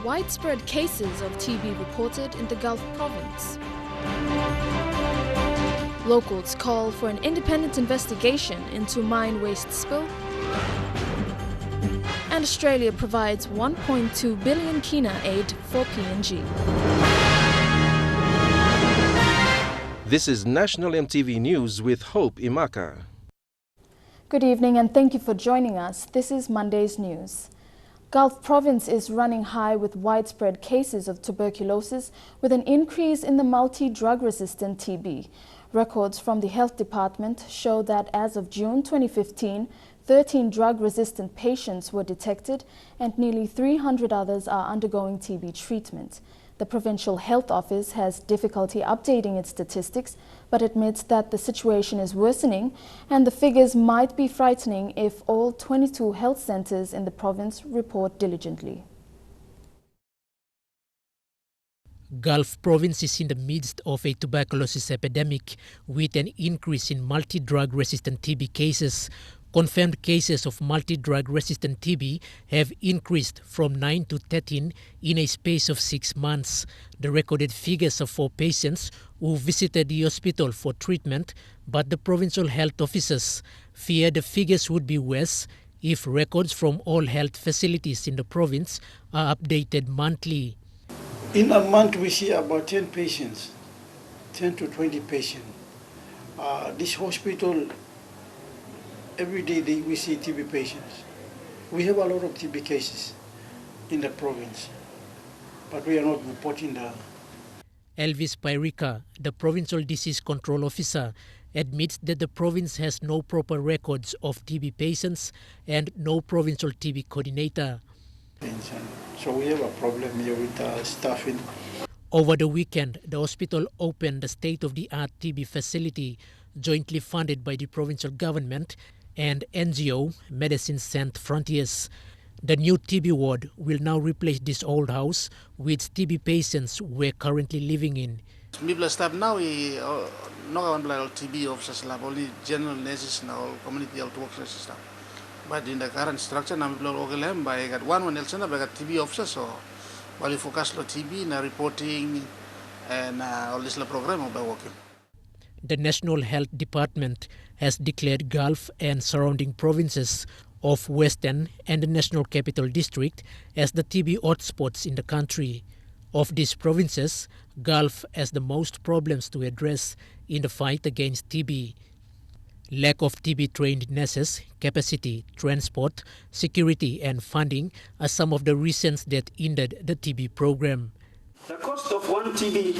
Widespread cases of TB reported in the Gulf province. Locals call for an independent investigation into mine waste spill. And Australia provides 1.2 billion kina aid for PNG. This is National EMTV News with Hope Imaka. Good evening and thank you for joining us. This is Monday's news. Gulf province is running high with widespread cases of tuberculosis with an increase in the multi-drug resistant TB. Records from the Health Department show that as of June 2015, 13 drug-resistant patients were detected and nearly 300 others are undergoing TB treatment. The Provincial Health Office has difficulty updating its statistics, but admits that the situation is worsening and the figures might be frightening if all 22 health centres in the province report diligently. Gulf province is in the midst of a tuberculosis epidemic with an increase in multi-drug resistant TB cases. Confirmed cases of multi-drug resistant TB have increased from 9 to 13 in a space of 6 months. The recorded figures of 4 patients who visited the hospital for treatment, but the provincial health officers fear the figures would be worse if records from all health facilities in the province are updated monthly. In a month, we see about 10 patients, 10 to 20 patients. This hospital, every day we see TB patients. We have a lot of TB cases in the province, but we are not reporting the... Elvis Pairika, the provincial disease control officer, admits that the province has no proper records of TB patients and no provincial TB coordinator. So we have a problem here with staffing. Over the weekend, the hospital opened the state-of-the-art TB facility jointly funded by the provincial government and NGO Medicine Sans Frontiers. The new TB ward will now replace this old house which TB patients were currently living in. People staff now not on TB officers lab, only general nurses now, community health workers staff. But in the current structure, now people are I got one else, I got TB officers, so while you focus on TB, now reporting and all this program about working. The National Health Department has declared Gulf and surrounding provinces of Western and the National Capital District as the TB hotspots in the country. Of these provinces, Gulf has the most problems to address in the fight against TB. Lack of TB-trained nurses, capacity, transport, security and funding are some of the reasons that hindered the TB program. The cost of one TB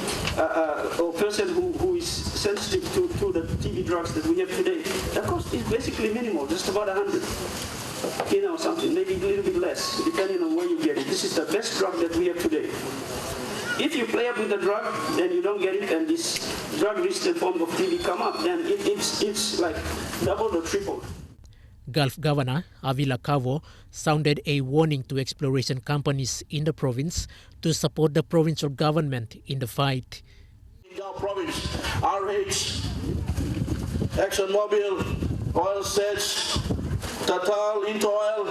or person who is sensitive to the TB drugs that we have today, the cost is basically minimal, just about 100. Something, maybe a little bit less, depending on where you get it. This is the best drug that we have today. If you play up with the drug, then you don't get it, and this drug-resistant form of TB come up, then it's like double or triple. Gulf Governor Avila Cavo sounded a warning to exploration companies in the province to support the provincial government in the fight. In Gulf province, RH, ExxonMobil, Oil Sets, Total, Intoil,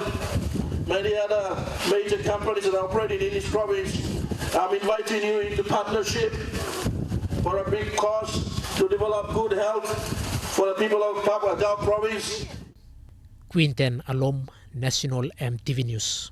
many other major companies that are operating in this province. I'm inviting you into partnership for a big cause to develop good health for the people of Papua Gulf province. Quinten Alom, National EMTV News.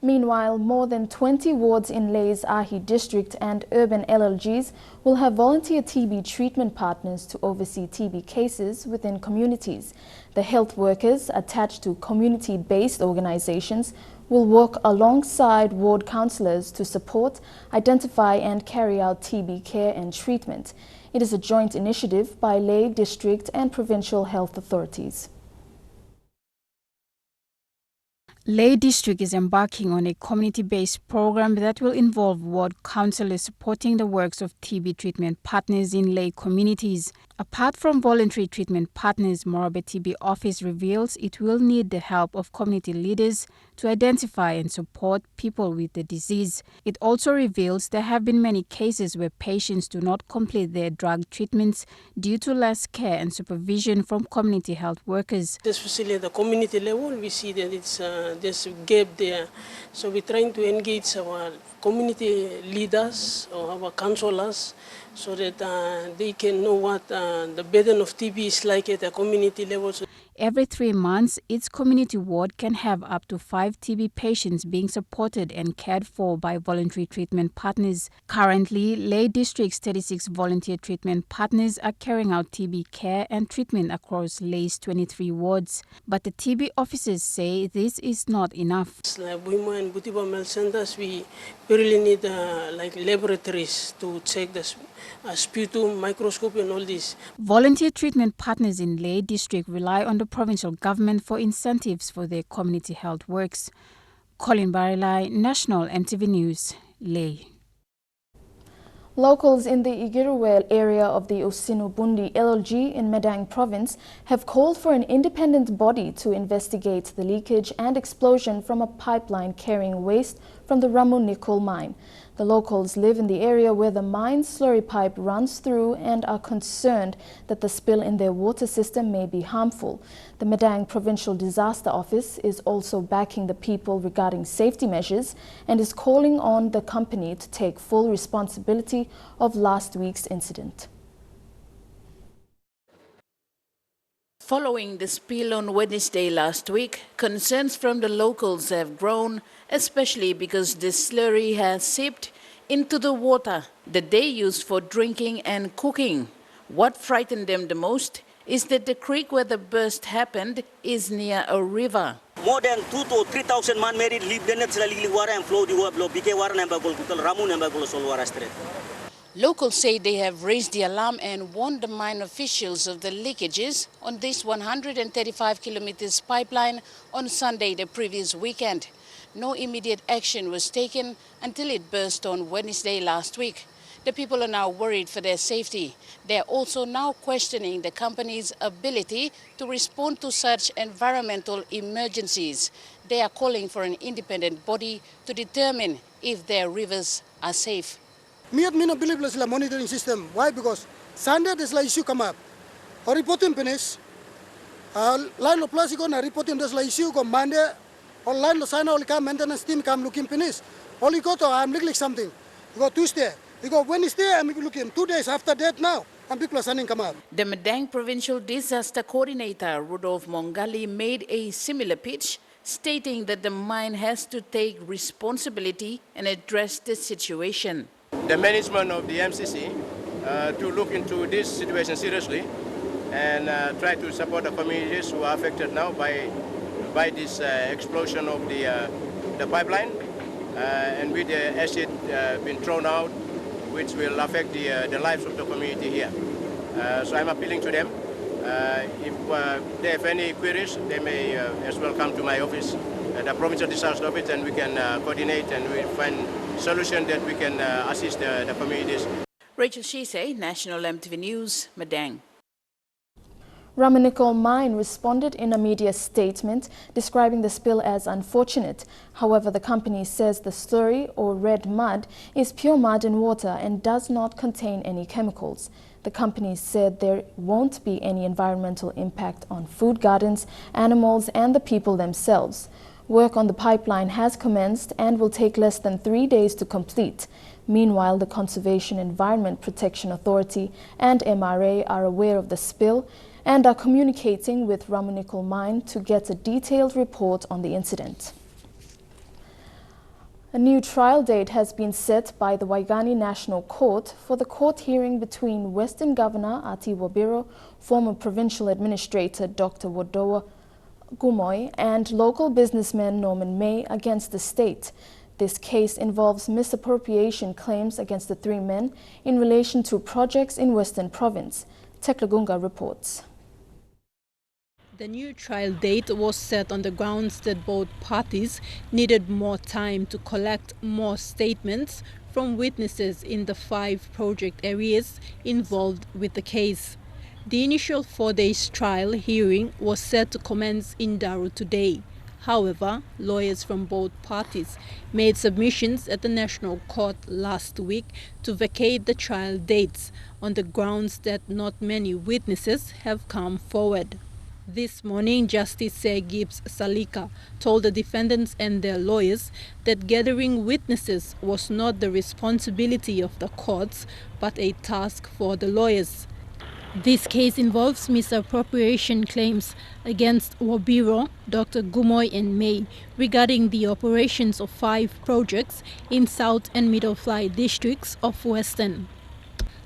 Meanwhile, more than 20 wards in Lae's Ahi district and urban LLGs will have volunteer TB treatment partners to oversee TB cases within communities. The health workers attached to community-based organizations will work alongside ward councillors to support, identify and carry out TB care and treatment. It is a joint initiative by Lae district and provincial health authorities. Lae District is embarking on a community-based program that will involve ward councillors supporting the works of TB treatment partners in Lae communities. Apart from voluntary treatment partners, Morobe TB office reveals it will need the help of community leaders to identify and support people with the disease. It also reveals there have been many cases where patients do not complete their drug treatments due to less care and supervision from community health workers. Especially at the community level, we see that there's a gap there. So we're trying to engage our community leaders or our councillors so that they can know what the burden of TB is like at a community level. Every 3 months, its community ward can have up to 5 TB patients being supported and cared for by voluntary treatment partners. Currently, Lay District's 36 volunteer treatment partners are carrying out TB care and treatment across Lay's 23 wards. But the TB officers say this is not enough. Like Buimo and Butiba Mel Centers, we really need like laboratories to check the sputum, microscope and all this. Volunteer treatment partners in Lay District rely on the provincial government for incentives for their community health works. Colin Barilai, National EMTV News, Lay. Locals in the Igiruwel area of the Usinu-Bundi LLG in Medang province have called for an independent body to investigate the leakage and explosion from a pipeline carrying waste from the Ramu nickel mine. The locals live in the area where the mine's slurry pipe runs through and are concerned that the spill in their water system may be harmful. The Medang Provincial Disaster Office is also backing the people regarding safety measures and is calling on the company to take full responsibility of last week's incident. Following the spill on Wednesday last week, concerns from the locals have grown, especially because the slurry has seeped into the water that they use for drinking and cooking. What frightened them the most is that the creek where the burst happened is near a river. More than 2,000 to 3,000 man married live in the water and flow the water, BK water and Ramu and Bagolo Street. Locals say they have raised the alarm and warned the mine officials of the leakages on this 135 kilometers pipeline on Sunday the previous weekend. No immediate action was taken until it burst on Wednesday last week. The people are now worried for their safety. They are also now questioning the company's ability to respond to such environmental emergencies. They are calling for an independent body to determine if their rivers are safe. Me not believe there's a monitoring system. Why? Because Sunday there's an issue come up. Or reporting finish. Line of plastic on reporting there's an issue come Monday. Or line of sign only come maintenance team come looking finish. Only go to I'm looking something. You go Tuesday. You go Wednesday. I'm looking 2 days after that now. And people are sending come up. The Medang Provincial Disaster Coordinator Rudolf Mongali made a similar pitch, stating that the mine has to take responsibility and address the situation. The management of the MCC to look into this situation seriously and try to support the communities who are affected now by this explosion of the pipeline and with the acid being thrown out, which will affect the lives of the community here. So I'm appealing to them. If they have any queries, they may as well come to my office, the Provincial Disaster Office, and we can coordinate and we find solution that we can assist the communities. Rachel Shise, National EMTV News, Medang. Ramu nickel mine responded in a media statement describing the spill as unfortunate. However, the company says the slurry or red mud is pure mud and water and does not contain any chemicals. The company said there won't be any environmental impact on food gardens, animals and the people themselves. Work on the pipeline has commenced and will take less than 3 days to complete. Meanwhile, the Conservation Environment Protection Authority and MRA are aware of the spill and are communicating with Ramu nickel mine to get a detailed report on the incident. A new trial date has been set by the Waigani National Court for the court hearing between Western Governor Ati Wabiro, former Provincial Administrator Dr. Wodowa Gumoy and local businessman Norman May against the state. This case involves misappropriation claims against the 3 men in relation to projects in Western Province. Teklagunga reports. The new trial date was set on the grounds that both parties needed more time to collect more statements from witnesses in the 5 project areas involved with the case. The initial 4 days trial hearing was set to commence in Daru today. However, lawyers from both parties made submissions at the National Court last week to vacate the trial dates on the grounds that not many witnesses have come forward. This morning, Justice Sir Gibbs Salika told the defendants and their lawyers that gathering witnesses was not the responsibility of the courts, but a task for the lawyers. This case involves misappropriation claims against Wabiro, Dr. Gumoy and May regarding the operations of 5 projects in South and Middle Fly districts of Western.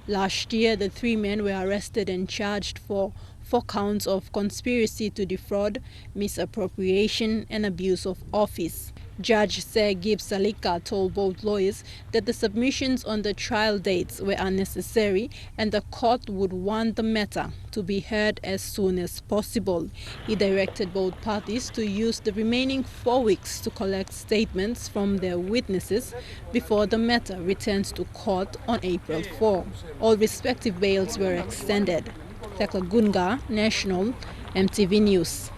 Last year, the 3 men were arrested and charged for 4 counts of conspiracy to defraud, misappropriation and abuse of office. Judge Sir Gibbs Salika told both lawyers that the submissions on the trial dates were unnecessary and the court would want the matter to be heard as soon as possible. He directed both parties to use the remaining 4 weeks to collect statements from their witnesses before the matter returns to court on April 4. All respective bails were extended. Thekla Gunga, National, EMTV News.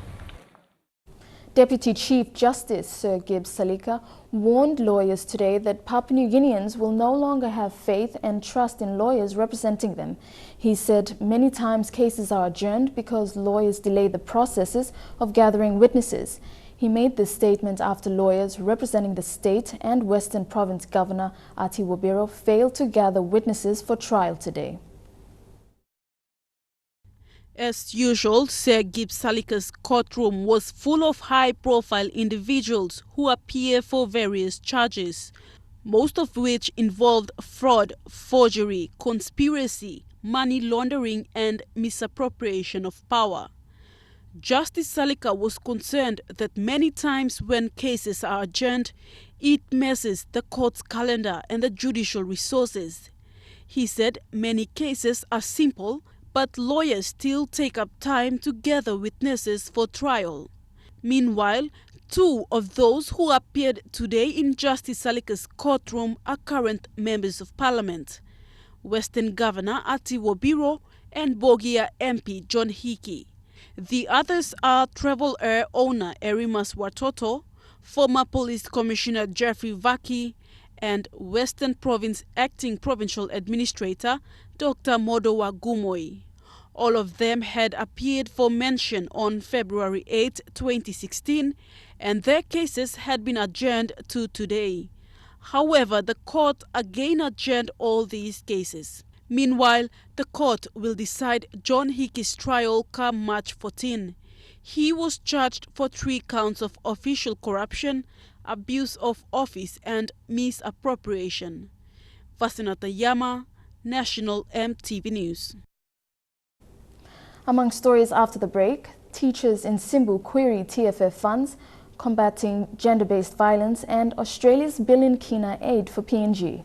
Deputy Chief Justice Sir Gibbs Salika warned lawyers today that Papua New Guineans will no longer have faith and trust in lawyers representing them. He said many times cases are adjourned because lawyers delay the processes of gathering witnesses. He made this statement after lawyers representing the state and Western Province Governor Ati Wabiro failed to gather witnesses for trial today. As usual, Sir Gibbs Salika's courtroom was full of high-profile individuals who appear for various charges, most of which involved fraud, forgery, conspiracy, money laundering and misappropriation of power. Justice Salika was concerned that many times when cases are adjourned, it messes the court's calendar and the judicial resources. He said many cases are simple, but lawyers still take up time to gather witnesses for trial. Meanwhile, 2 of those who appeared today in Justice Salika's courtroom are current members of parliament: Western Governor Ati Wabiro and Bogia MP John Hickey. The others are Travel Air owner Erimas Watoto, former Police Commissioner Jeffrey Vaki, and Western Province Acting Provincial Administrator Dr. Modowa Gumoy. All of them had appeared for mention on February 8, 2016, and their cases had been adjourned to today. However, the court again adjourned all these cases. Meanwhile, the court will decide John Hickey's trial come March 14. He was charged for 3 counts of official corruption, abuse of office and misappropriation. Vasinata Yama, National EMTV News. Among stories after the break, teachers in Simbu query TFF funds, combating gender-based violence and Australia's $1 billion Kina aid for PNG.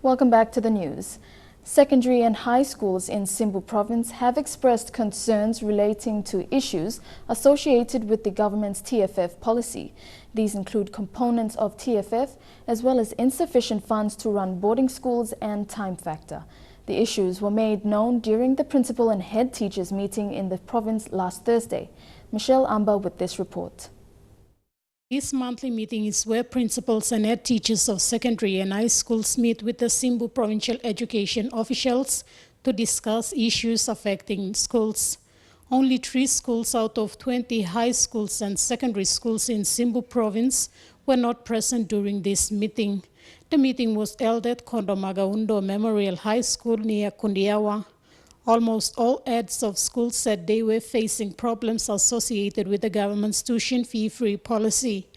Welcome back to the news. Secondary and high schools in Simbu province have expressed concerns relating to issues associated with the government's TFF policy. These include components of TFF as well as insufficient funds to run boarding schools and time factor. The issues were made known during the principal and head teachers meeting in the province last Thursday. Michelle Amba with this report. This monthly meeting is where principals and head teachers of secondary and high schools meet with the Simbu provincial education officials to discuss issues affecting schools. Only 3 schools out of 20 high schools and secondary schools in Simbu province were not present during this meeting. The meeting was held at Kondomagaundo Memorial High School near Kundiawa. Almost all heads of schools said they were facing problems associated with the government's tuition fee-free policy.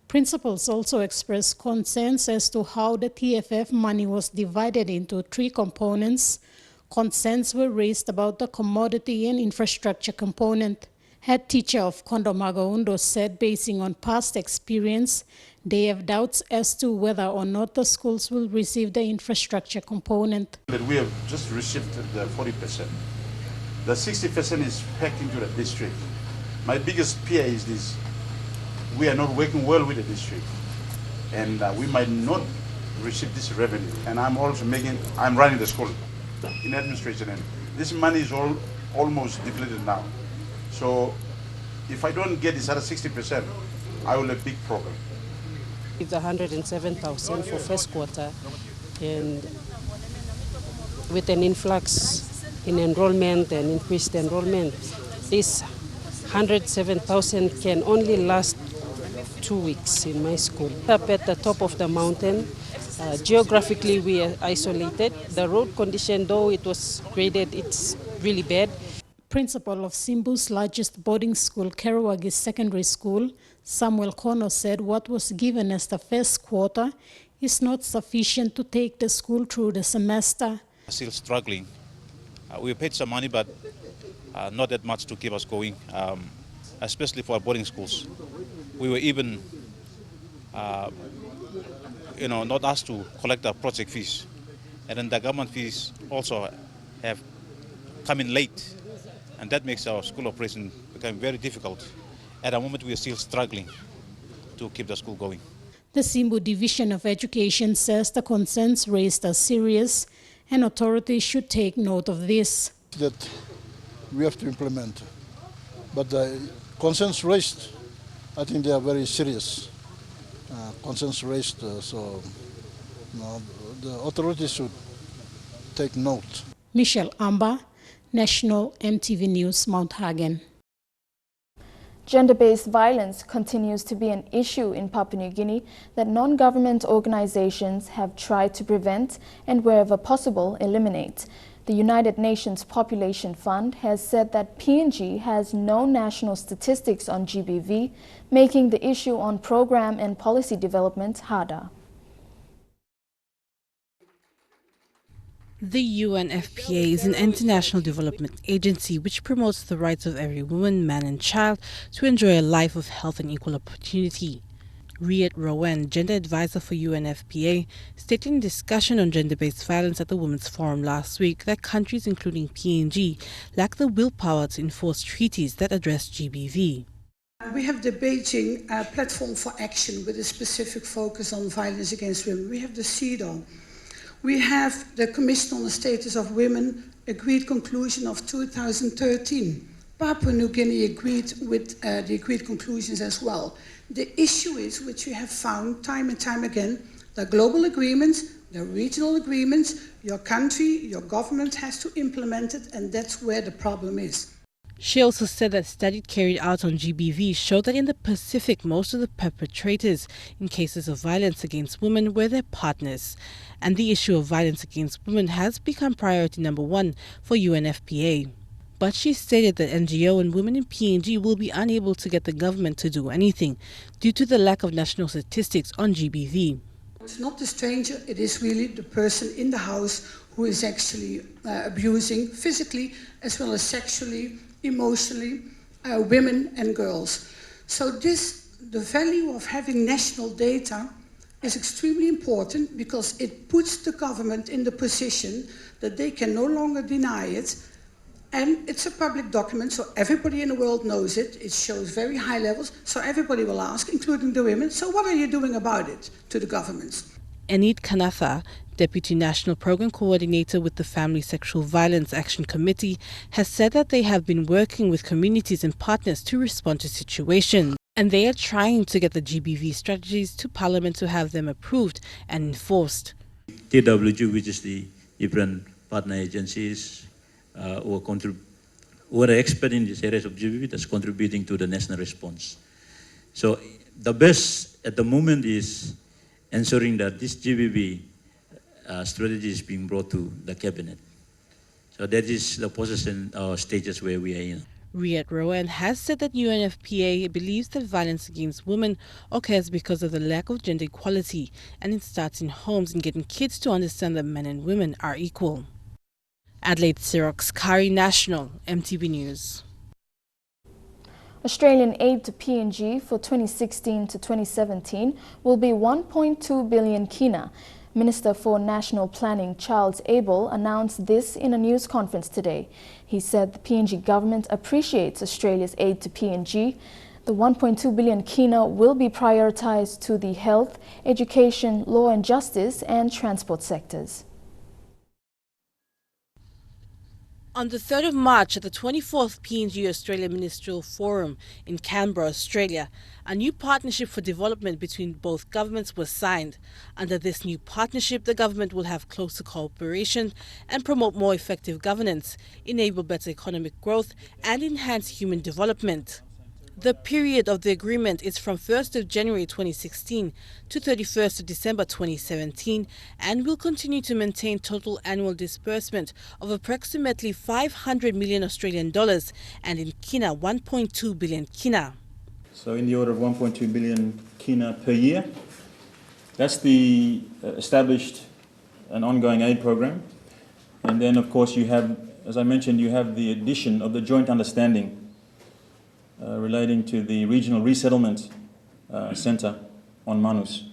Principals also expressed concerns as to how the TFF money was divided into 3 components. Concerns were raised about the commodity and infrastructure component. Head teacher of Kondomagaundo said, basing on past experience, they have doubts as to whether or not the schools will receive the infrastructure component. But we have just received the 40%. The 60% is packed into the district. My biggest fear is this: we are not working well with the district, and we might not receive this revenue. And I'm running the school in administration, and this money is almost depleted now. So if I don't get this other 60%, I will have a big problem. It's 107,000 for first quarter, And with an influx in enrollment and increased enrollment, this 107,000 can only last 2 weeks in my school. Up at the top of the mountain, geographically we are isolated. The road condition, though it was graded, it's really bad. Principal of Simbu's largest boarding school, Keroagi Secondary School, Samuel Kono, said what was given as the first quarter is not sufficient to take the school through the semester. Still struggling. We paid some money, but not that much to keep us going, especially for our boarding schools. We were even, not asked to collect our project fees. And then the government fees also have come in late. And that makes our school operation become very difficult. At the moment, we are still struggling to keep the school going. The Simbu Division of Education says the concerns raised are serious and authorities should take note of this. That we have to implement. But the concerns raised, I think they are very serious. Concerns raised, so the authorities should take note. Michelle Amba, National EMTV News, Mount Hagen. Gender-based violence continues to be an issue in Papua New Guinea that non-government organizations have tried to prevent and, wherever possible, eliminate. The United Nations Population Fund has said that PNG has no national statistics on GBV, making the issue on program and policy development harder. The UNFPA is an international development agency which promotes the rights of every woman, man and child to enjoy a life of health and equal opportunity. Riet Rowan, gender advisor for UNFPA, stated in discussion on gender-based violence at the Women's Forum last week that countries including PNG lack the willpower to enforce treaties that address GBV. We have the Beijing Platform for Action with a specific focus on violence against women. We have the CEDAW. We have the Commission on the Status of Women agreed conclusion of 2013. Papua New Guinea agreed with the agreed conclusions as well. The issue is, which we have found time and time again, the global agreements, the regional agreements, your country, your government has to implement it, and that's where the problem is. She also said that studies carried out on GBV showed that in the Pacific, most of the perpetrators in cases of violence against women were their partners. And the issue of violence against women has become priority number one for UNFPA. But she stated that NGO and women in PNG will be unable to get the government to do anything due to the lack of national statistics on GBV. It's not the stranger, it is really the person in the house who is actually abusing physically as well as sexually, emotionally, women and girls. So the value of having national data is extremely important because it puts the government in the position that they can no longer deny it. And it's a public document, so everybody in the world knows it. It shows very high levels, so everybody will ask, including the women, so what are you doing about it to the governments? Enid Kanatha, Deputy National Program Coordinator with the Family Sexual Violence Action Committee, has said that they have been working with communities and partners to respond to situations. And they are trying to get the GBV strategies to Parliament to have them approved and enforced. TWG, which is the different partner agencies, who are expert in these areas of GBV, that's contributing to the national response. So the best at the moment is ensuring that this GBV strategy is being brought to the cabinet. So that is the process and stages where we are in. Riet Rowan has said that UNFPA believes that violence against women occurs because of the lack of gender equality, and it starts in homes and getting kids to understand that men and women are equal. Adelaide Sirox, Kari National, EMTV News. Australian aid to PNG for 2016 to 2017 will be 1.2 billion kina. Minister for National Planning Charles Abel announced this in a news conference today. He said the PNG government appreciates Australia's aid to PNG. The 1.2 billion kina will be prioritised to the health, education, law and justice and transport sectors. On the 3rd of March at the 24th PNG Australia Ministerial Forum in Canberra, Australia, a new partnership for development between both governments was signed. Under this new partnership, the government will have closer cooperation and promote more effective governance, enable better economic growth and enhance human development. The period of the agreement is from 1st of January 2016 to 31st of December 2017 and will continue to maintain total annual disbursement of approximately 500 million Australian dollars and in kina 1.2 billion kina. So in the order of 1.2 billion kina per year. That's the established and ongoing aid program. And then of course you have, as I mentioned, you have the addition of the joint understanding relating to the Regional Resettlement Centre on Manus.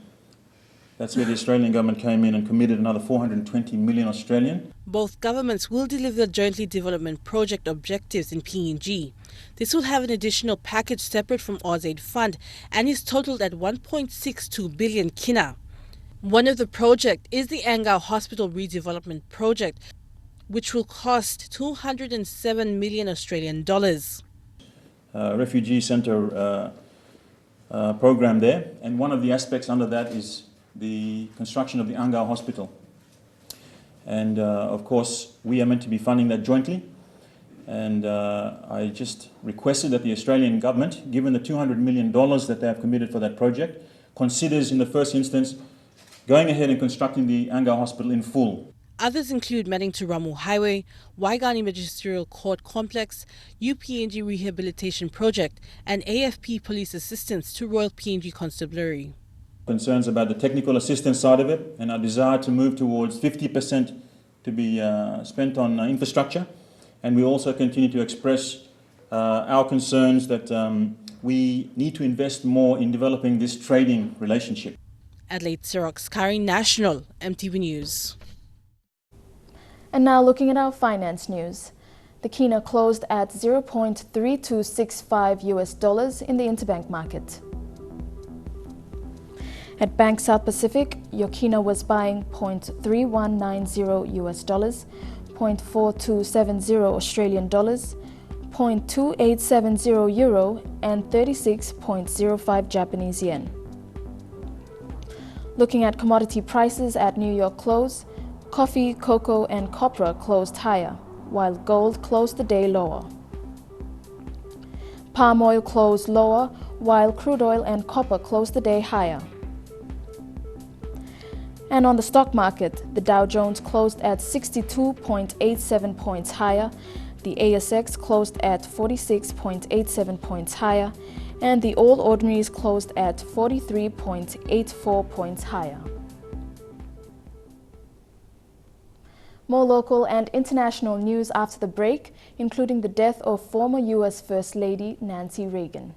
That's where the Australian government came in and committed another 420 million Australian. Both governments will deliver jointly development project objectives in PNG. This will have an additional package separate from AusAid Fund and is totaled at 1.62 billion kina. One of the projects is the Angau Hospital Redevelopment Project, which will cost 207 million Australian dollars. Refugee centre program there, and one of the aspects under that is the construction of the Angau Hospital. And of course we are meant to be funding that jointly, and I just requested that the Australian government, given the $200 million that they have committed for that project, considers in the first instance going ahead and constructing the Angau Hospital in full. Others include Manning to Ramu Highway, Waigani Magisterial Court Complex, UPNG Rehabilitation Project and AFP Police Assistance to Royal PNG Constabulary. Concerns about the technical assistance side of it and our desire to move towards 50% to be spent on infrastructure. And we also continue to express our concerns that we need to invest more in developing this trading relationship. Adelaide Xerox Kari, National, EMTV News. And now looking at our finance news. The kina closed at 0.3265 US dollars in the interbank market. At Bank South Pacific, your kina was buying 0.3190 US dollars, 0.4270 Australian dollars, 0.2870 euro and 36.05 Japanese yen. Looking at commodity prices at New York close, coffee, cocoa and copra closed higher, while gold closed the day lower. Palm oil closed lower, while crude oil and copper closed the day higher. And on the stock market, the Dow Jones closed at 62.87 points higher, the ASX closed at 46.87 points higher, and the All Ordinaries closed at 43.84 points higher. More local and international news after the break, including the death of former U.S. First Lady Nancy Reagan.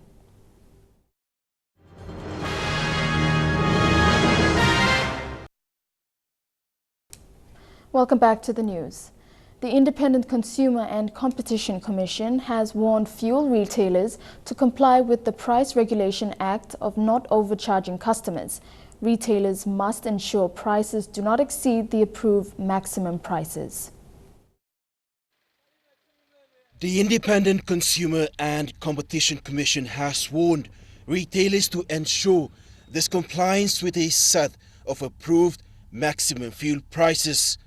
Welcome back to the news. The Independent Consumer and Competition Commission has warned fuel retailers to comply with the Price Regulation Act of not overcharging customers. Retailers must ensure prices do not exceed the approved maximum prices. The Independent Consumer and Competition Commission has warned retailers to ensure this compliance with a set of approved maximum fuel prices.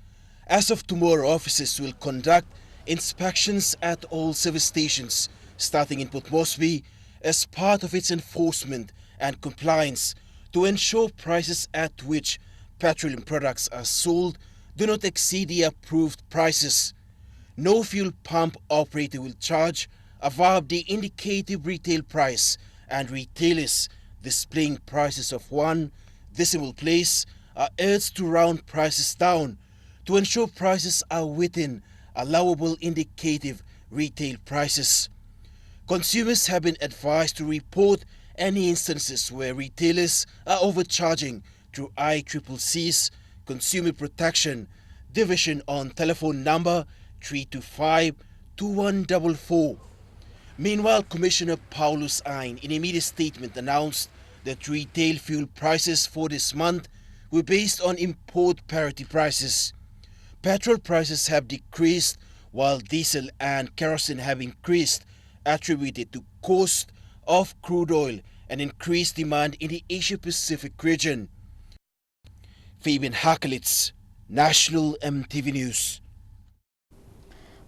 As of tomorrow, officers will conduct inspections at all service stations, starting in Port Moresby, as part of its enforcement and compliance to ensure prices at which petroleum products are sold do not exceed the approved prices. No fuel pump operator will charge above the indicative retail price, and retailers displaying prices of 1 decimal place are urged to round prices down to ensure prices are within allowable indicative retail prices. Consumers have been advised to report any instances where retailers are overcharging through ICCC's Consumer Protection Division on telephone number 325-2144. Meanwhile, Commissioner Paulus Ein in a media statement announced that retail fuel prices for this month were based on import parity prices. Petrol prices have decreased while diesel and kerosene have increased, attributed to cost of crude oil and increased demand in the Asia-Pacific region. Fabian Hakelitz, National EMTV News.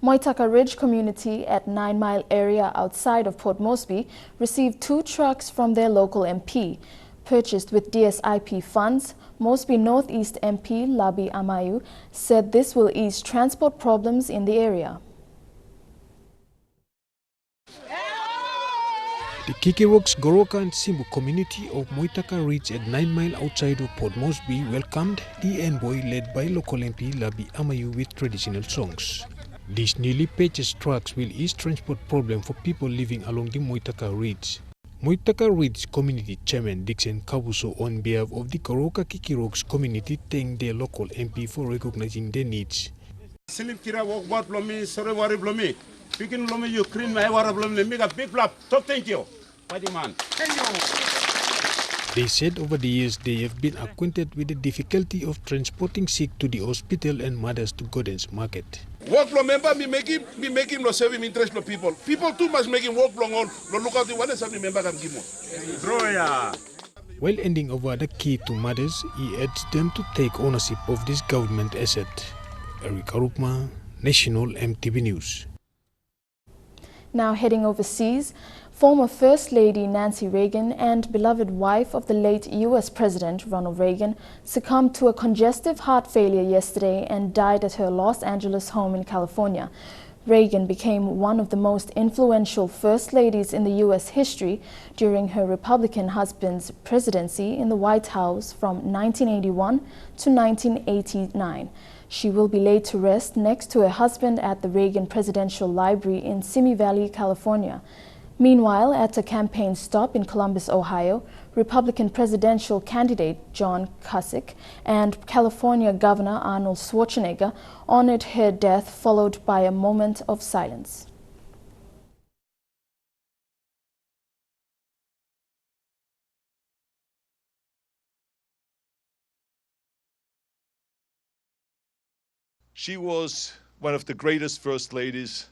Moitaka Ridge community at 9 Mile area outside of Port Moresby received 2 trucks from their local MP. Purchased with DSIP funds, Moresby Northeast MP Labi Amayu said this will ease transport problems in the area. The Kikiroks, Goroka and Simbu community of Moitaka Ridge at 9 Mile outside of Port Moresby welcomed the envoy led by local MP Labi Amayu with traditional songs. These newly purchased trucks will ease transport problem for people living along the Moitaka Ridge. Moitaka Ridge Community Chairman Dixon Kabuso on behalf of the Goroka Kikiroks community thanked their local MP for recognizing their needs. They said over the years they have been acquainted with the difficulty of transporting sick to the hospital and mothers to Gordon's market. Work long member be making no serving interest of people. People too much making work long on no look at the one as member can give more. While handing over the key to mothers, he urged them to take ownership of this government asset. Eric Arukma, National EMTV News. Now heading overseas, former First Lady Nancy Reagan and beloved wife of the late U.S. President Ronald Reagan succumbed to a congestive heart failure yesterday and died at her Los Angeles home in California. Reagan became one of the most influential First Ladies in the U.S. history during her Republican husband's presidency in the White House from 1981 to 1989. She will be laid to rest next to her husband at the Reagan Presidential Library in Simi Valley, California. Meanwhile, at a campaign stop in Columbus, Ohio, Republican presidential candidate John Kasich and California Governor Arnold Schwarzenegger honored her death, followed by a moment of silence. She was one of the greatest First Ladies,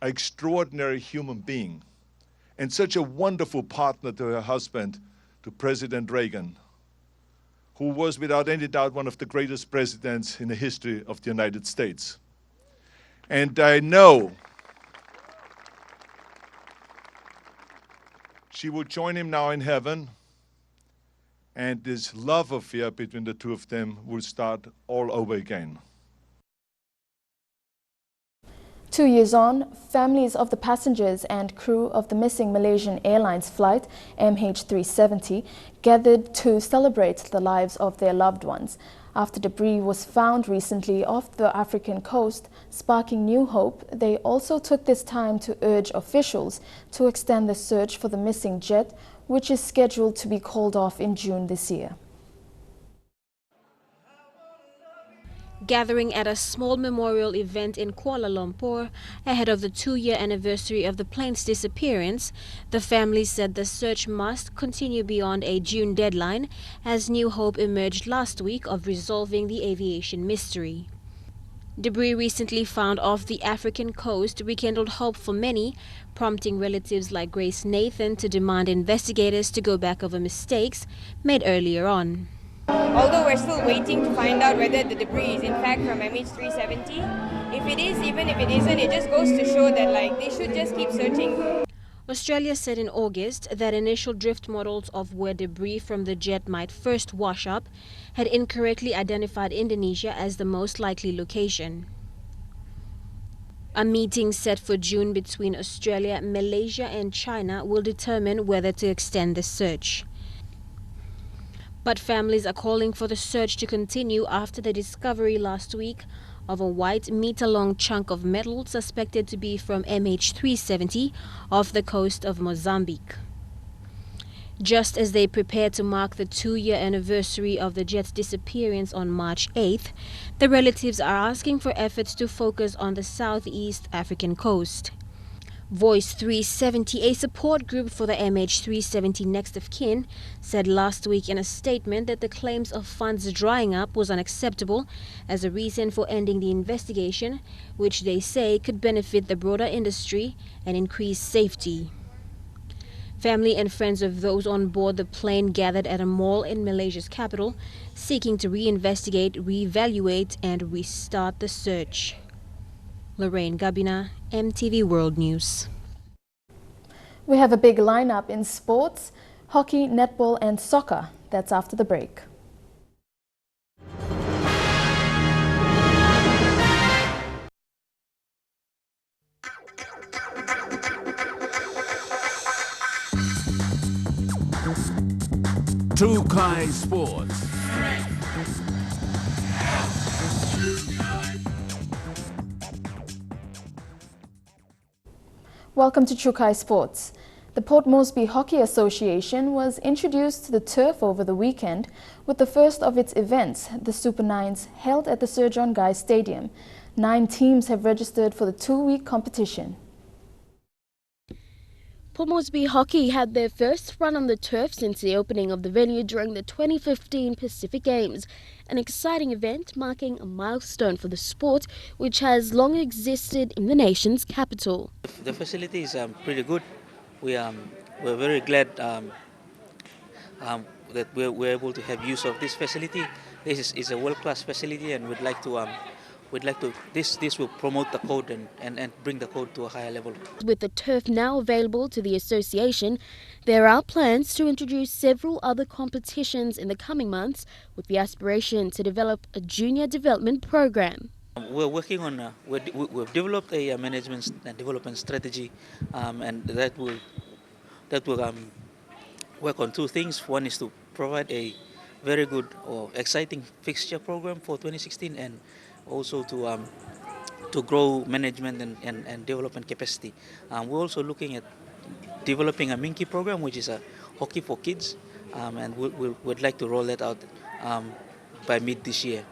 an extraordinary human being, and such a wonderful partner to her husband, to President Reagan, who was without any doubt one of the greatest presidents in the history of the United States. And I know she will join him now in heaven, and this love affair between the two of them will start all over again. 2 years on, families of the passengers and crew of the missing Malaysian Airlines flight MH370 gathered to celebrate the lives of their loved ones. After debris was found recently off the African coast, sparking new hope, they also took this time to urge officials to extend the search for the missing jet, which is scheduled to be called off in June this year. Gathering at a small memorial event in Kuala Lumpur ahead of the 2-year anniversary of the plane's disappearance, the family said the search must continue beyond a June deadline as new hope emerged last week of resolving the aviation mystery. Debris recently found off the African coast rekindled hope for many, prompting relatives like Grace Nathan to demand investigators to go back over mistakes made earlier on. Although we're still waiting to find out whether the debris is in fact from MH370, if it is, even if it isn't, it just goes to show that they should just keep searching. Australia said in August that initial drift models of where debris from the jet might first wash up had incorrectly identified Indonesia as the most likely location. A meeting set for June between Australia, Malaysia and China will determine whether to extend the search. But families are calling for the search to continue after the discovery last week of a white meter-long chunk of metal suspected to be from MH370 off the coast of Mozambique. Just as they prepare to mark the 2-year anniversary of the jet's disappearance on March 8th, the relatives are asking for efforts to focus on the southeast African coast. Voice 370, a support group for the MH370 next of kin, said last week in a statement that the claims of funds drying up was unacceptable as a reason for ending the investigation, which they say could benefit the broader industry and increase safety. Family and friends of those on board the plane gathered at a mall in Malaysia's capital, seeking to reinvestigate, reevaluate, and restart the search. Lorraine Gabina, MTV World News. We have a big lineup in sports, hockey, netball and soccer. That's after the break. Chukai Sports. Welcome to Chukai Sports. The Port Moresby Hockey Association was introduced to the turf over the weekend with the first of its events, the Super Nines, held at the Sir John Guy Stadium. 9 teams have registered for the 2-week competition. Port Moresby Hockey had their first run on the turf since the opening of the venue during the 2015 Pacific Games, an exciting event marking a milestone for the sport, which has long existed in the nation's capital. The facility is pretty good. We're very glad that we're able to have use of this facility. This is a world-class facility, and this will promote the code and bring the code to a higher level. With the turf now available to the association, there are plans to introduce several other competitions in the coming months with the aspiration to develop a junior development program. We're working on, we've developed a management and development strategy, and that will work on 2 things. One is to provide a very good or exciting fixture program for 2016, and also to grow management and development capacity. We're also looking at developing a Minky program, which is a hockey for kids, and we'd like to roll that out by mid this year.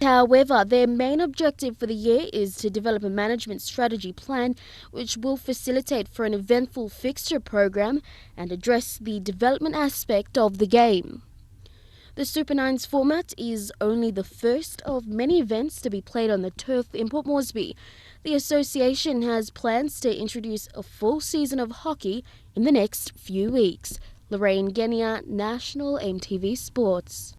However, their main objective for the year is to develop a management strategy plan which will facilitate for an eventful fixture program and address the development aspect of the game. The Super Nines format is only the first of many events to be played on the turf in Port Moresby. The association has plans to introduce a full season of hockey in the next few weeks. Lorraine Genia, National MTV Sports.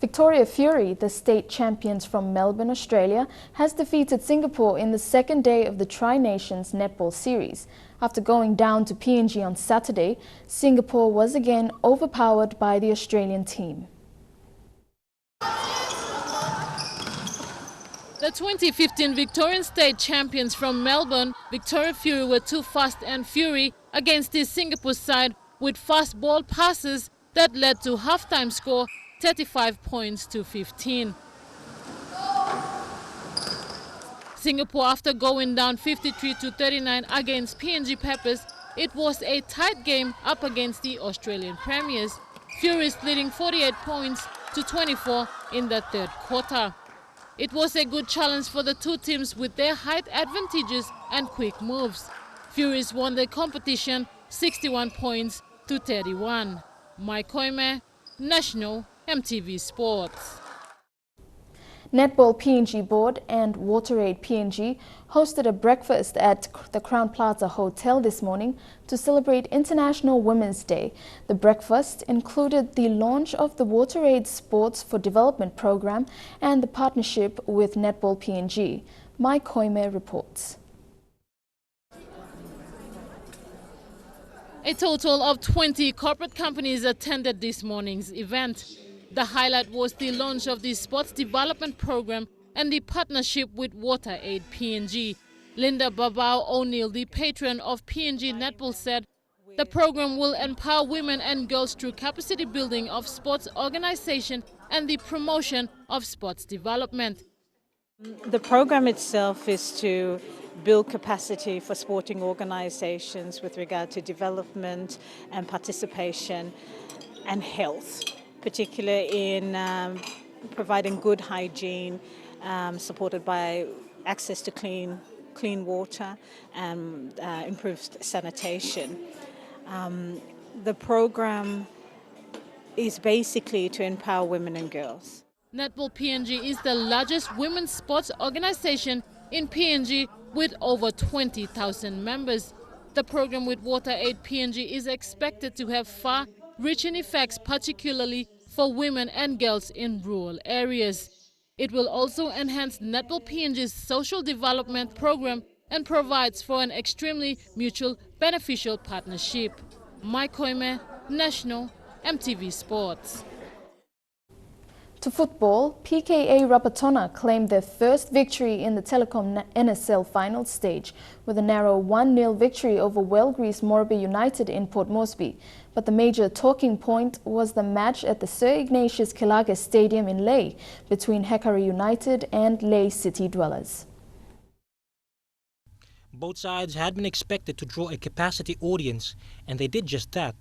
Victoria Fury, the state champions from Melbourne, Australia, has defeated Singapore in the second day of the Tri-Nations Netball Series. After going down to PNG on Saturday, Singapore was again overpowered by the Australian team. The 2015 Victorian State champions from Melbourne, Victoria Fury, were too fast and fury against the Singapore side with fast ball passes that led to halftime score 35 points to 15. Singapore, after going down 53-39 against PNG Peppers, it was a tight game up against the Australian premiers. Furies leading 48 points to 24 in the third quarter. It was a good challenge for the 2 teams with their height advantages and quick moves. Furies won the competition 61 points to 31. Mai Koime, National MTV Sports. Netball PNG Board and WaterAid PNG hosted a breakfast at the Crown Plaza Hotel this morning to celebrate International Women's Day. The breakfast included the launch of the WaterAid Sports for Development program and the partnership with Netball PNG. Mai Koime reports. A total of 20 corporate companies attended this morning's event. The highlight was the launch of the Sports Development Program and the partnership with WaterAid PNG. Linda Babao O'Neill, the patron of PNG Netball, said the program will empower women and girls through capacity building of sports organization and the promotion of sports development. The program itself is to build capacity for sporting organizations with regard to development and participation and health, particularly in providing good hygiene, supported by access to clean clean water and improved sanitation. The program is basically to empower women and girls. Netball PNG is the largest women's sports organization in PNG with over 20,000 members. The program with WaterAid PNG is expected to have far-reaching effects, particularly for women and girls in rural areas. It will also enhance Netball PNG's social development program and provides for an extremely mutual beneficial partnership. Mike Koime, National, MTV Sports. To football, PKA Rapatona claimed their first victory in the Telecom NSL final stage with a narrow 1-0 victory over Walgreens Morbe United in Port Moresby. But the major talking point was the match at the Sir Ignatius Kilage Stadium in Lae between Hekari United and Lae City Dwellers. Both sides had been expected to draw a capacity audience, and they did just that.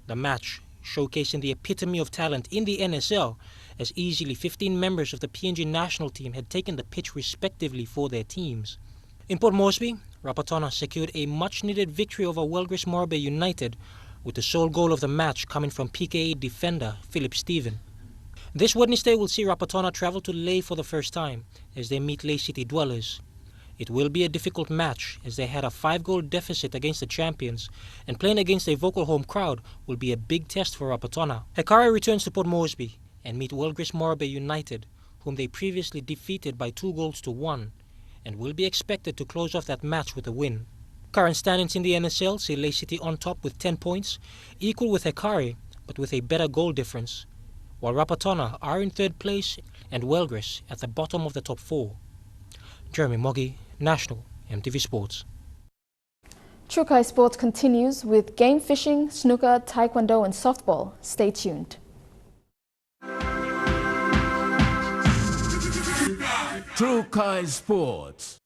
The match, showcasing the epitome of talent in the NSL, as easily 15 members of the PNG national team had taken the pitch respectively for their teams. In Port Moresby, Rapatona secured a much-needed victory over Walgreens Morbe United, with the sole goal of the match coming from PKA defender Philip Stephen. This Wednesday will see Rapatona travel to Lae for the first time as they meet Lae City Dwellers. It will be a difficult match as they had a 5-goal deficit against the champions, and playing against a vocal home crowd will be a big test for Rapatona. Hekari returns to Port Moresby and meet Walgreens Morbe United, whom they previously defeated by 2-1, and will be expected to close off that match with a win. Current standings in the NSL see Lae City on top with 10 points, equal with Hekari, but with a better goal difference, while Rapatona are in 3rd place and Walgreens at the bottom of the top 4. Jeremy Moggy, National, MTV Sports. Trukai Sports continues with game fishing, snooker, taekwondo and softball. Stay tuned. Trukai Sports.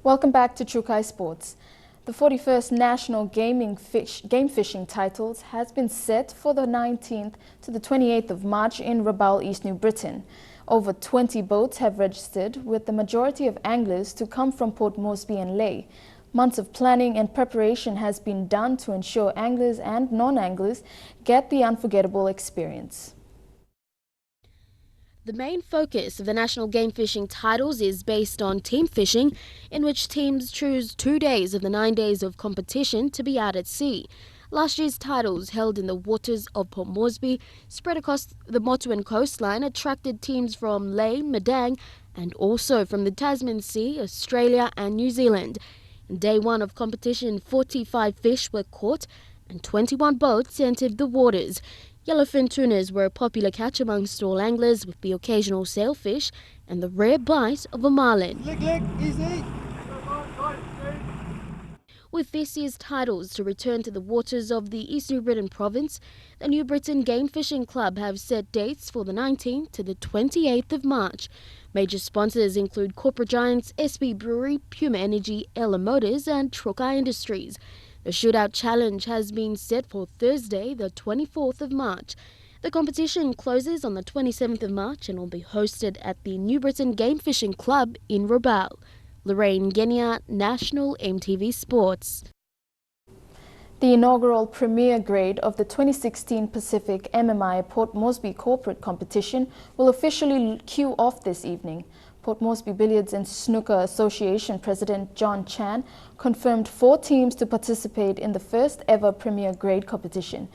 Welcome back to Trukai Sports. The 41st National Game Fishing Titles has been set for the 19th to the 28th of March in Rabaul, East New Britain. Over 20 boats have registered, with the majority of anglers to come from Port Moresby and Lae. Months of planning and preparation has been done to ensure anglers and non-anglers get the unforgettable experience. The main focus of the National Game Fishing Titles is based on team fishing, in which teams choose 2 days of the 9 days of competition to be out at sea. Last year's titles, held in the waters of Port Moresby, spread across the Motuan coastline, attracted teams from Lae, Madang, and also from the Tasman Sea, Australia and New Zealand. On day 1 of competition, 45 fish were caught and 21 boats entered the waters. Yellowfin tunas were a popular catch amongst all anglers, with the occasional sailfish and the rare bite of a marlin. Easy. With this year's titles to return to the waters of the East New Britain province, the New Britain Game Fishing Club have set dates for the 19th to the 28th of March. Major sponsors include corporate giants SB Brewery, Puma Energy, Ella Motors and Trukai Industries. The Shootout Challenge has been set for Thursday, the 24th of March. The competition closes on the 27th of March and will be hosted at the New Britain Game Fishing Club in Rabaul. Lorraine Genia, National, MTV Sports. The inaugural Premier Grade of the 2016 Pacific MMI Port Moresby Corporate Competition will officially cue off this evening. Port Moresby Billiards and Snooker Association President John Chan confirmed 4 teams to participate in the first ever Premier Grade competition.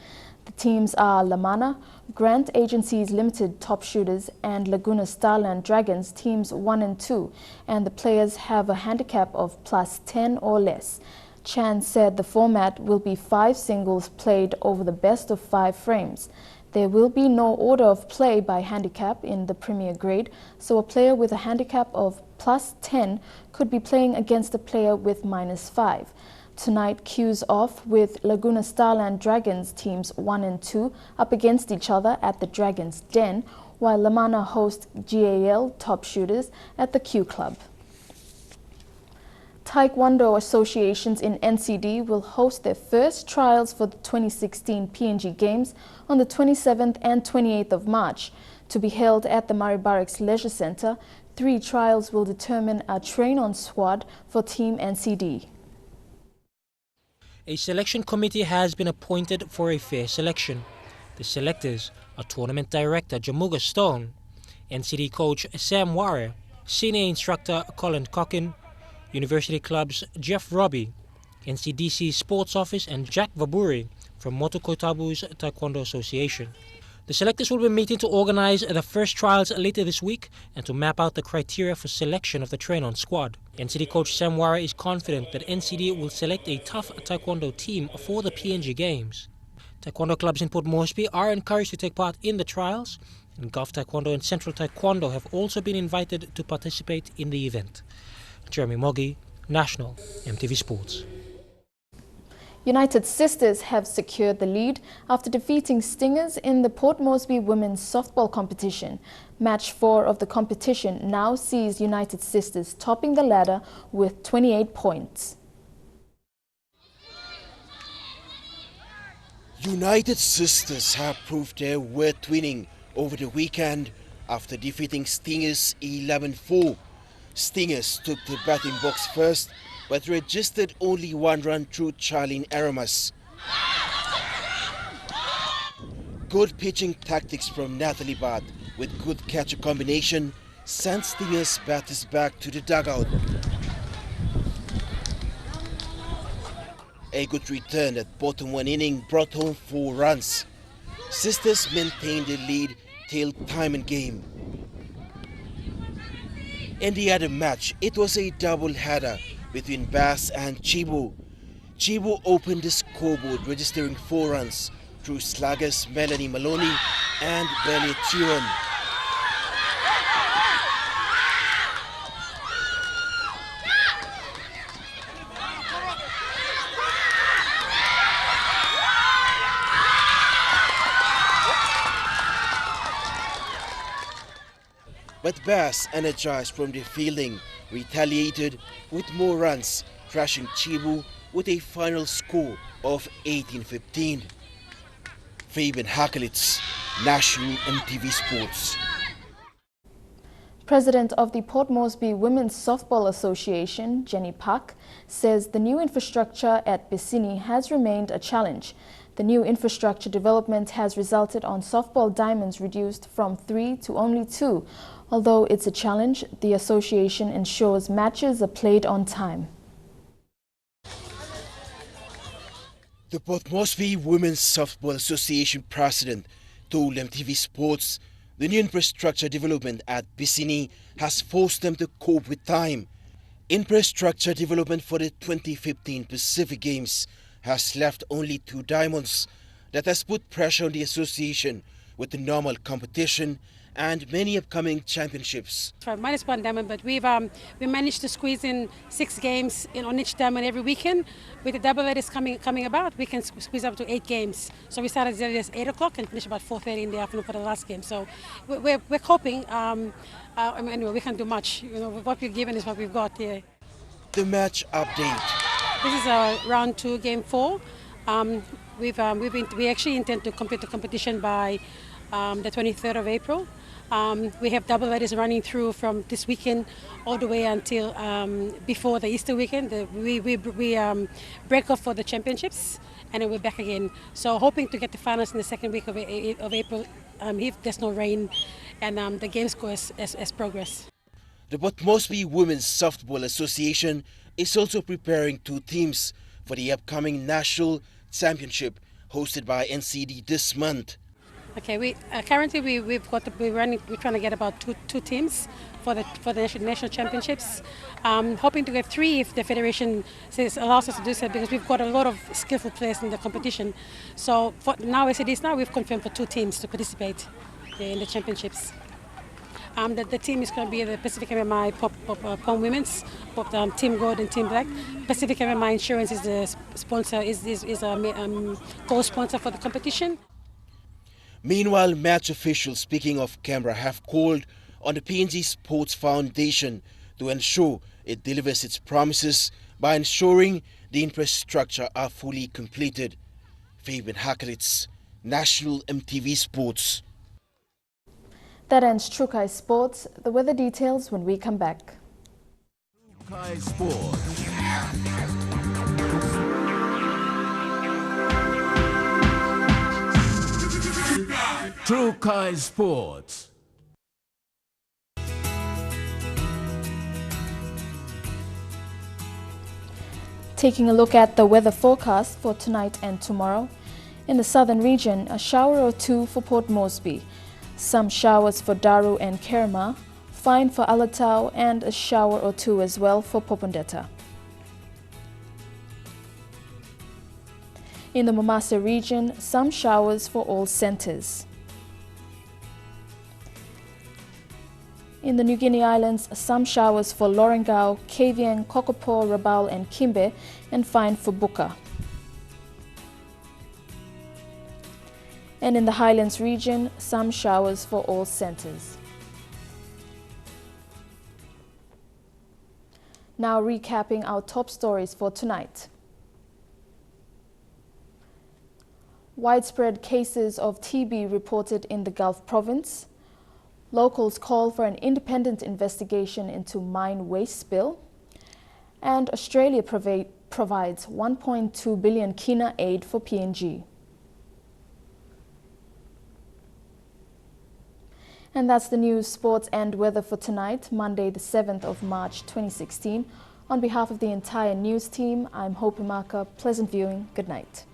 The teams are Lamana, Grant Agencies Limited Top Shooters and Laguna Starland Dragons Teams 1 and 2, and the players have a handicap of +10 or less. Chan said the format will be 5 singles played over the best of 5 frames. There will be no order of play by handicap in the Premier Grade, so a player with a handicap of +10 could be playing against a player with -5. Tonight cues off with Laguna Starland Dragons Teams 1 and 2 up against each other at the Dragon's Den, while Lamana host GAL Top Shooters at the Q Club. Taekwondo associations in NCD will host their first trials for the 2016 PNG Games on the 27th and 28th of March. To be held at the Murray Barracks Leisure Centre, 3 trials will determine a train-on squad for Team NCD. A selection committee has been appointed for a fair selection. The selectors are Tournament Director Jamuga Stone, NCD coach Sam Ware, Senior Instructor Colin Cockin, University Clubs Jeff Robbie, NCDC Sports Office and Jack Vaburi from Motokotabu's Taekwondo Association. The selectors will be meeting to organize the first trials later this week and to map out the criteria for selection of the train-on squad. NCD coach Sam Wara is confident that NCD will select a tough Taekwondo team for the PNG Games. Taekwondo clubs in Port Moresby are encouraged to take part in the trials, and Gulf Taekwondo and Central Taekwondo have also been invited to participate in the event. Jeremy Moggy, National, EMTV Sports. United Sisters have secured the lead after defeating Stingers in the Port Moresby women's softball competition. Match 4 of the competition now sees United Sisters topping the ladder with 28 points. United Sisters have proved their worth winning over the weekend after defeating Stingers 11-4. Stingers took the batting box first, but registered only 1 run through Charlene Aramas. Good pitching tactics from Natalie Bad with good catcher combination sent Stingers batters back to the dugout. A good return at bottom 1 inning brought home 4 runs. Sisters maintained the lead till time and game. In the other match, it was a double header between Bass and Chibu. Chibu opened the scoreboard registering 4 runs through sluggers Melanie Maloney and Benny Turan. But Bass, energized from the fielding, retaliated with more runs, thrashing Chibu with a final score of 18-15. Fabian Hakelitz, National EMTV Sports. President of the Port Moresby Women's Softball Association, Jenny Park, says the new infrastructure at Bisini has remained a challenge. The new infrastructure development has resulted on softball diamonds reduced from 3 to only 2. Although it's a challenge, the association ensures matches are played on time. The Port Moresby Women's Softball Association president told EMTV Sports the new infrastructure development at Bisini has forced them to cope with time. Infrastructure development for the 2015 Pacific Games has left only 2 diamonds. That has put pressure on the association with the normal competition and many upcoming championships. Minus 1 diamond, but we managed to squeeze in 6 games on each diamond every weekend. With the double headers coming about, we can squeeze up to 8 games. So we start as early as 8 o'clock and finish about 4:30 in the afternoon for the last game. So we're coping. Anyway, we can't do much. You know, what we're given is what we've got here. The match update. This is round 2, game 4. We actually intend to complete the competition by the 23rd of April. We have double headers running through from this weekend all the way until before the Easter weekend. We break off for the championships and then we're back again. So hoping to get the finals in the second week of April if there's no rain and the games go as progress. The Port Moresby Women's Softball Association is also preparing 2 teams for the upcoming National Championship hosted by NCD this month. Okay, currently we're trying to get about two teams for the national championships. Hoping to get 3 if the federation allows us to do so, because we've got a lot of skillful players in the competition. So for now, as it is now, we've confirmed for 2 teams to participate in the championships. The team is going to be the Pacific MMI Pom Women's, Team Gold and Team Black. Pacific MMI Insurance is the sponsor, is a co-sponsor for the competition. Meanwhile, match officials, speaking of Canberra, have called on the PNG Sports Foundation to ensure it delivers its promises by ensuring the infrastructure are fully completed. Fabian Hakelitz, National EMTV Sports. That ends True Kai Sports. The weather details when we come back. Kai Sports. True Kai Sports. Taking a look at the weather forecast for tonight and tomorrow. In the southern region, a shower or two for Port Moresby. Some showers for Daru and Kerma. Fine for Alatau, and a shower or two as well for Popondetta. In the Momasa region, some showers for all centres. In the New Guinea Islands, some showers for Lorengau, Kavieng, Kokopo, Rabaul and Kimbe, and fine for Buka. And in the Highlands region, some showers for all centres. Now recapping our top stories for tonight. Widespread cases of TB reported in the Gulf Province. Locals call for an independent investigation into mine waste spill. And Australia provides 1.2 billion kina aid for PNG. And that's the news, sports and weather for tonight, Monday the 7th of March 2016. On behalf of the entire news team, I'm Hope Imaka. Pleasant viewing. Good night.